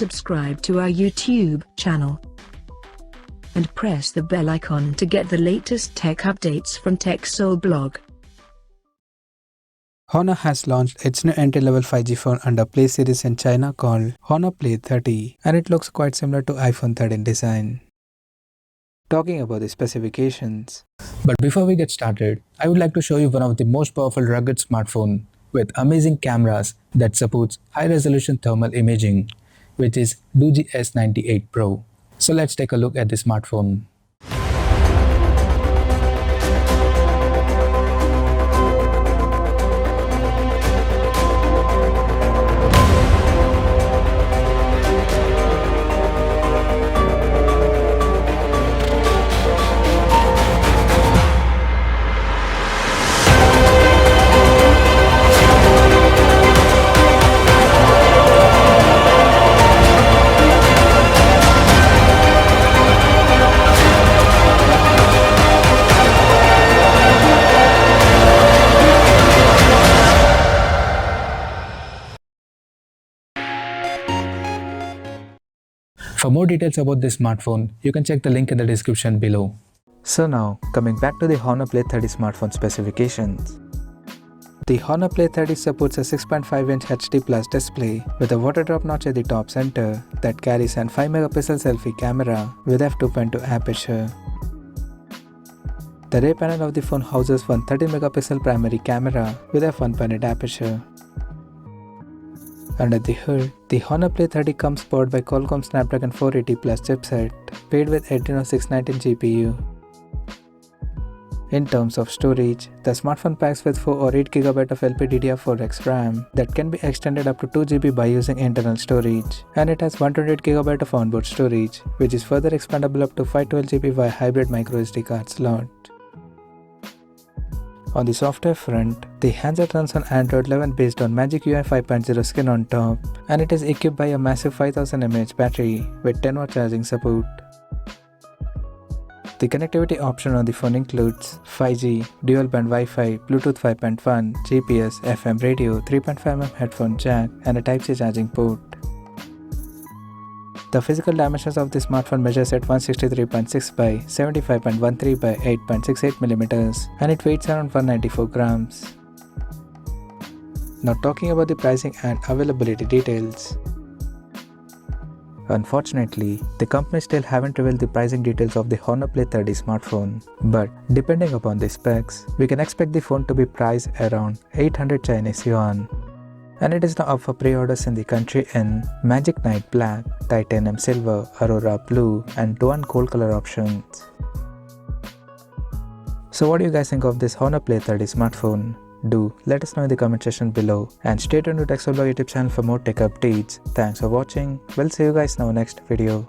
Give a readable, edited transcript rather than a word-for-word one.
subscribe to our YouTube channel and press the bell icon to get the latest tech updates from TechSole Blog. Honor has launched its new entry-level 5G phone under Play series in China called Honor Play 30, and it looks quite similar to iPhone 13 design. Talking about the specifications. But before we get started, I would like to show you one of the most powerful rugged smartphone with amazing cameras that supports high-resolution thermal imaging, which is Doogee S98 Pro. So let's take a look at the smartphone. For more details about this smartphone, you can check the link in the description below. So now, coming back to the Honor Play 30 smartphone specifications. The Honor Play 30 supports a 6.5-inch HD Plus display with a water drop notch at the top center that carries an 5-megapixel selfie camera with f2.2 aperture. The rear panel of the phone houses one 13-megapixel primary camera with f1.8 aperture. Under the hood, the Honor Play 30 comes powered by Qualcomm Snapdragon 480 Plus chipset, paired with Adreno 619 GPU. In terms of storage, the smartphone packs with 4 or 8GB of LPDDR4X RAM that can be extended up to 2GB by using internal storage, and it has 128GB of onboard storage, which is further expandable up to 512GB via hybrid microSD card slot. On the software front, the handset runs on Android 11 based on Magic UI 5.0 skin on top, and it is equipped by a massive 5000 mAh battery with 10W charging support. The connectivity option on the phone includes 5G, dual-band Wi-Fi, Bluetooth 5.1, GPS, FM radio, 3.5mm headphone jack, and a Type-C charging port. The physical dimensions of the smartphone measures at 163.6 by 75.13 by 8.68mm, and it weighs around 194 grams. Now talking about the pricing and availability details. Unfortunately, the company still haven't revealed the pricing details of the Honor Play 30 smartphone, but depending upon the specs, we can expect the phone to be priced around 800 Chinese yuan. And it is now up for pre-orders in the country in Magic Night Black, Titanium Silver, Aurora Blue, and Duan Gold color options. So what do you guys think of this Honor Play 30 smartphone? Do let us know in the comment section below, and stay tuned to TechSole Blog YouTube channel for more tech updates. Thanks for watching. We'll see you guys in our next video.